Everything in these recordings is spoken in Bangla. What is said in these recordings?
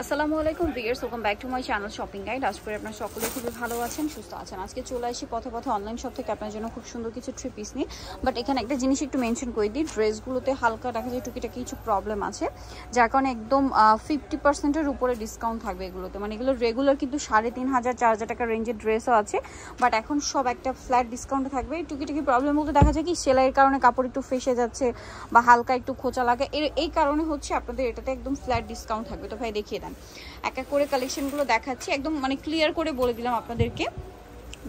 আসসালামু আলাইকুম viewers, welcome back to my channel shopping guide. আজ করে আপনারা সকলে খুবই ভালো আছেন, সুস্থ আছেন। আজকে চলে আসি পথে পথে অনলাইন শপ থেকে আপনার জন্য খুব সুন্দর কিছু থ্রি পিস নিয়ে। বাট এখানে একটা জিনিস একটু মেনশন করে দিই, ড্রেসগুলোতে হালকা দেখা যায় টুকিটাকি কিছু প্রবলেম আছে, যার কারণে একদম 50%-এর উপরে ডিসকাউন্ট থাকবে এগুলোতে। মানে এগুলো রেগুলার কিন্তু 3500-4000 টাকার রেঞ্জের ড্রেসও আছে, বাট এখন সব একটা ফ্ল্যাট ডিসকাউন্টে থাকবে। টুকিটাকি প্রবলেম বলতে দেখা যায় কি, সেলাইয়ের কারণে কাপড় একটু ফেসে যাচ্ছে বা হালকা একটু খোঁচা লাগে, এই কারণে হচ্ছে আপনাদের এটাতে একদম ফ্ল্যাট ডিসকাউন্ট থাকবে। তো ভাই দেখিয়ে দেন, এক এক করে কালেকশনগুলো দেখাচ্ছি, একদম মানে ক্লিয়ার করে বলে দিলাম আপনাদেরকে,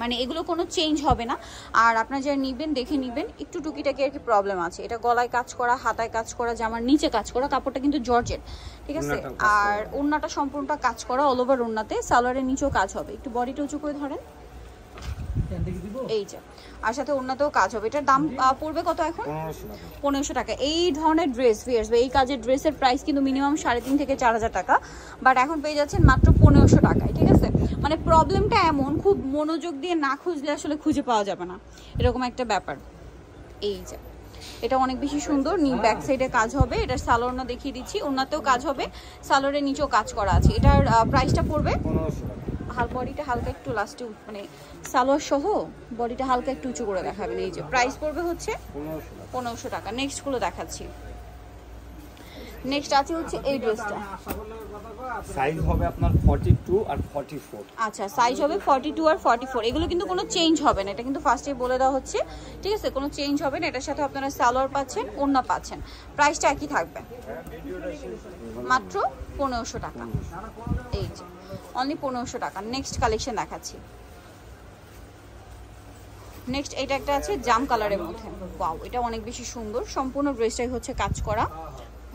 মানে এগুলো কোনো চেঞ্জ হবে না। আর আপনারা যারা নিবেন দেখে নিবেন, একটু টুকিটাকি আর কি প্রবলেম আছে। এটা গলায় কাজ করা, হাতায় কাজ করা, জামার নিচে কাজ করা, কাপড়টা কিন্তু জর্জেট, ঠিক আছে। আর ওড়নাটা সম্পূর্ণটা কাজ করা, অল ওভার ওড়নাতে, সালোয়ারের নিচেও কাজ হবে। একটু বডিটা উঁচু করে ধরেন, এই যে, আর সাথে ওড়নাতেও কাজ হবে। এটার দাম পড়বে কত এখন? 1500 টাকা। এই ধরনের ড্রেস ভিউয়ার্স, এই কাজের ড্রেসের প্রাইস কিন্তু মিনিমাম 3500 থেকে 4000 টাকা, বাট এখন পেয়ে যাচ্ছেন মাত্র 1500 টাকায়, ঠিক আছে। মানে প্রবলেমটা এমন, খুব মনোযোগ দিয়ে না খুঁজলে আসলে খুঁজে পাওয়া যাবে না, এরকম একটা ব্যাপার। এই যে, এটা অনেক বেশি সুন্দর, ব্যাক সাইডে কাজ হবে। এটার সালোয়ারটা দেখিয়ে দিচ্ছি, ওড়নাতেও কাজ হবে, সালোয়ারের নিচেও কাজ করা আছে। এটার প্রাইসটা পড়বে, বডিটা হালকা একটু লাস্টে মানে সালোয়ার সহ বডিটা হালকা একটু উঁচু করে দেখাবেন। এই যে প্রাইস পড়বে হচ্ছে 1500 টাকা। নেক্সট গুলো দেখাচ্ছি। নেক্সট আছে হচ্ছে এই ড্রেসটা, সাইজ হবে আপনার 42 আর 44। আচ্ছা, সাইজ হবে 42 আর 44। এগুলো কিন্তু কোনো চেঞ্জ হবে না, এটা কিন্তু ফার্স্টেই বলে দেওয়া হচ্ছে, ঠিক আছে, কোনো চেঞ্জ হবে না। এটার সাথে আপনারা সালোয়ার পাচ্ছেন, ওড়না পাচ্ছেন, প্রাইসটা একই থাকবে, মাত্র 1500 টাকা। এই যে অনলি 1500 টাকা। নেক্সট কালেকশন দেখাচ্ছি। নেক্সট এটা একটা আছে জাম কালারের মধ্যে, ওয়াও, এটা অনেক বেশি সুন্দর। সম্পূর্ণ ড্রেসটাই হচ্ছে কাজ করা,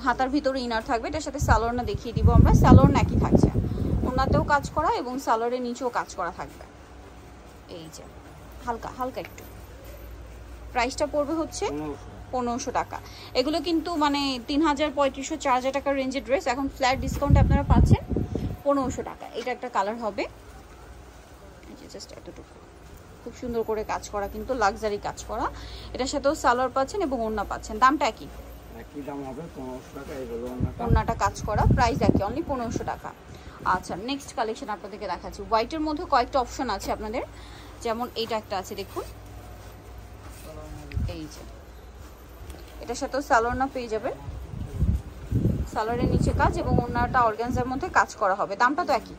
হাতার ভিতরে ইনার থাকবে। এটার সাথে সালোয়ারটা দেখিয়ে দিব আমরা, সালোয়ার একই থাকছে, ওড়নাতেও কাজ করা এবং সালোয়ারের নিচেও কাজ করা থাকবে। এই যে হালকা হালকা একটু, প্রাইসটা পড়বে হচ্ছে 1500 টাকা। এগুলো কিন্তু মানে 3000, 3500, 4000 টাকার রেঞ্জের ড্রেস, এখন ফ্ল্যাট ডিসকাউন্টে আপনারা পাচ্ছেন 1500 টাকা। এটা একটা কালার হবে, এই যে জাস্ট এতটুকু, খুব সুন্দর করে কাজ করা, কিন্তু লাক্সারি কাজ করা। এটার সাথেও সালোয়ার পাচ্ছেন এবং ওড়না পাচ্ছেন, দামটা একই দাম হবে 1500 টাকা। এগুলো ওড়নাটা কাজ করা, প্রাইস একই, অনলি 1500 টাকা। আচ্ছা, নেক্সট কালেকশন আপনাদেরকে দেখাচ্ছি। হোয়াইটের মধ্যে কয়েকটা অপশন আছে আপনাদের, যেমন এইটা একটা আছে দেখুন, এই যে, এটার সাথেও সালোয়ারটা পেয়ে যাবেন, সালোয়ারের নিচে কাজ এবং ওড়নাটা অর্গানজার মধ্যে কাজ করা হবে, দামটা তো একই,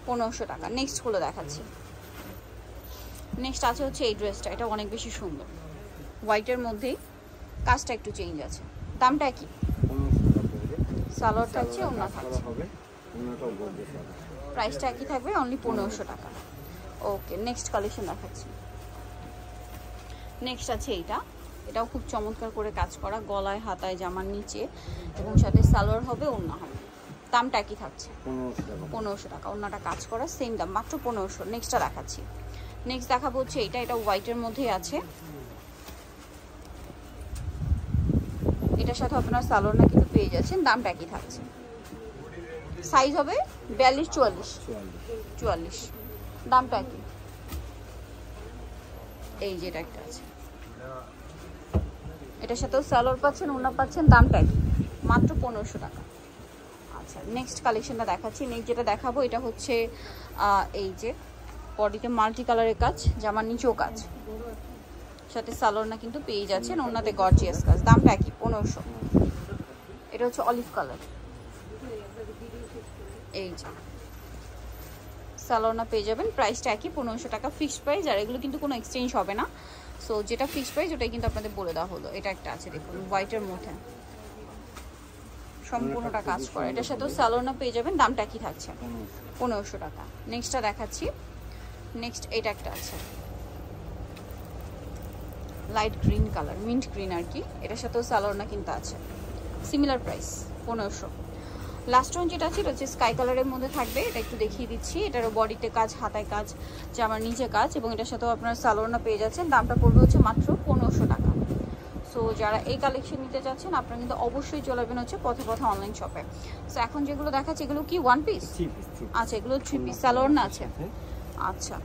1500 টাকা। নেক্সট গুলো দেখাচ্ছি। নেক্সট আছে হচ্ছে এই ড্রেসটা, এটা অনেক বেশি সুন্দর, হোয়াইটের মধ্যেই কাজটা একটু চেঞ্জ আছে, দামটা একই, 1500 টাকা পড়বে। সালোয়ার থাকছে, ওড়না থাকছে, হবে ওনাটাও বলবে, প্রাইসটা একই থাকবে, অনলি 1500 টাকা। ওকে, নেক্সট কালেকশন দেখাচ্ছি। নেক্সট আছে এইটা, এটাও খুব চমৎকার করে কাজ করা, গলায়, হাতায়, জামার নিচে এবং সাথে সালোয়ার হবে, ওড়না হবে, দামটা একই থাকছে 1500 টাকা। ওড়নাটা কাজ করা, সেম দাম, মাত্র 1500। নেক্সটটা দেখাচ্ছি। নেক্সট দেখাবো হচ্ছে এইটা, এটা হোয়াইটের মধ্যেই আছে, এটার সাথে আপনার সালোয়ারটা কিন্তু পেয়ে যাচ্ছেন, দামটা একই থাকছে। সাইজ হবে 42, 44, দামটা একই। এই যে এটা একটা আছে, এটার সাথেও সালোয়ার পাচ্ছেন, ওড়না পাচ্ছেন, দামটা একই, মাত্র 1500 টাকা। আচ্ছা, নেক্সট কালেকশনটা দেখাচ্ছি। নেক্সট যেটা দেখাবো এটা হচ্ছে এই যে বডিতে মাল্টি কালারের কাজ, জামার নিচেও কাজ, সাথে সালোয়ারটা কিন্তু পেয়ে যাচ্ছেন, ওড়নাতে গর্জিয়াস কাজ, দামটা একই, 1500। এটা হচ্ছে অলিভ কালার, এই যে সালোয়ারটা পেয়ে যাবেন, প্রাইসটা একই, 1500 টাকা ফিক্সড প্রাইস। আর এগুলো কিন্তু কোনো এক্সচেঞ্জ হবে না, সো যেটা ফিক্সড প্রাইস ওটাই কিন্তু আপনাদের বলে দেওয়া হলো। এটা একটা আছে দেখুন, হোয়াইটের মধ্যে সম্পূর্ণটা কাজ করা, এটার সাথেও সালোয়ারটা পেয়ে যাবেন, দামটা কি থাকছে, 1500 টাকা। নেক্সটটা দেখাচ্ছি। নেক্সট এটা একটা আছে light green colour, mint green আর কি, এটার সাথেও সালোয়ারটা কিন্তু আছে, সিমিলার প্রাইস, 1500। লাস্ট ওয়ান যেটা আছে এটা হচ্ছে স্কাই কালারের মধ্যে থাকবে, এটা একটু দেখিয়ে দিচ্ছি। এটারও বডিতে কাজ, হাতায় কাজ, জামার নিচে কাজ এবং এটার সাথেও আপনার সালোয়ারটা পেয়ে যাচ্ছেন, দামটা পড়বে হচ্ছে মাত্র 1500 টাকা। সো যারা এই কালেকশন নিতে চাচ্ছেন আপনারা কিন্তু অবশ্যই চলে যাবেন হচ্ছে পথে পথে অনলাইন শপে। সো এখন যেগুলো দেখাচ্ছি এগুলো কি ওয়ান পিস? আচ্ছা, এগুলো থ্রি পিস, সালোয়ার না আছে। আচ্ছা,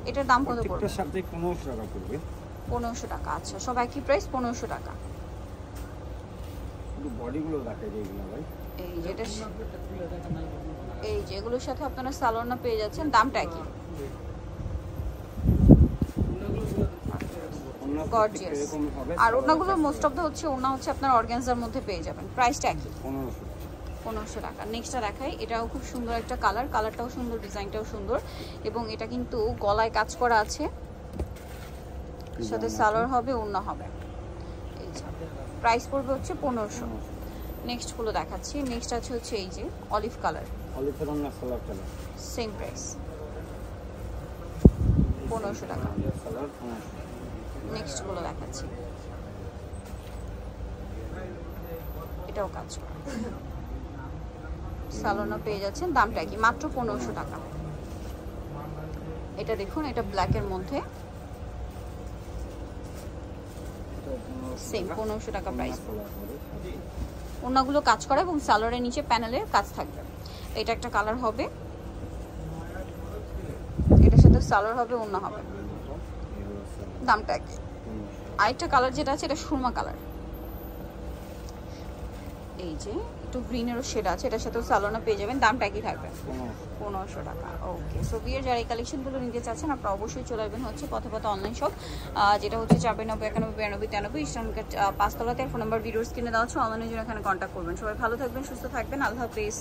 এটার দাম কত পড়বে? এটার সাথে 1500 টাকা পড়বে, 1500 টাকা। আচ্ছা, সব একই প্রাইস, 1500 টাকা। বডিগুলো দেখাই দিই এগুলো ভাই। এই যেটা, এই যেগুলোর সাথে আপনারা সালোয়ার পেয়ে যাচ্ছেন, দামটা কি? গর্জিয়াস। আর ওনাগুলো মোস্ট অফ দ্য হচ্ছে ওনা হচ্ছে আপনার অর্গানজার মধ্যে পেয়ে যাবেন। প্রাইসটা কি? 1500 টাকা। নেক্সটটা দেখাই, এটাও খুব সুন্দর একটা কালার, কালারটাও সুন্দর, ডিজাইনটাও সুন্দর, এবং এটা কিন্তু গলায় কাজ করা আছে, সাথে সালোয়ার হবে, ওড়না হবে। এই যে প্রাইস পড়বে হচ্ছে 1500। নেক্সট গুলো দেখাচ্ছি। নেক্সট আছে হচ্ছে এই যে অলিভ কালার, অলিভ রঙের কালার কালার, সেম প্রাইস 1500 টাকা। কালার নেক্সট গুলো দেখাচ্ছি, এটাও কাজ করা, সালোনা পেয়ে যাচ্ছেন, দামটা কি? মাত্র 1500 টাকা। এটা দেখুন, এটা ব্ল্যাকের মধ্যে, সেম 1500 টাকা প্রাইস। ওনাগুলো কাজ করা এবং সালোয়ারের নিচে প্যানেলের কাজ থাকবে। এটা একটা কালার হবে, এটার সাথে সালোয়ার হবে, ওড়না হবে, দামটা কি? আরেকটা কালার যেটা আছে এটা সুরমা কালার, এই যে একটু গ্রিনেরও শেড আছে, এটার সাথেও সালোনা পেয়ে যাবেন, দামটা কি থাকবে? 1500 টাকা। ওকে, সো বিয়ের যারা এই কালেকশনগুলো নিতে চাচ্ছেন আপনারা অবশ্যই চলে আসবেন হচ্ছে পথে অনলাইন শপ, যেটা হচ্ছে 490-91-92-93 ইস্টার্ন 5 তলাতে। ফোন নাম্বার ভিডিওস কিনে দেওয়া হচ্ছে, অনলাইনের জন্য এখানে কন্ট্যাক্ট করবেন। সবাই ভালো থাকবেন, সুস্থ থাকবেন, আল্লাহ হাফেজ।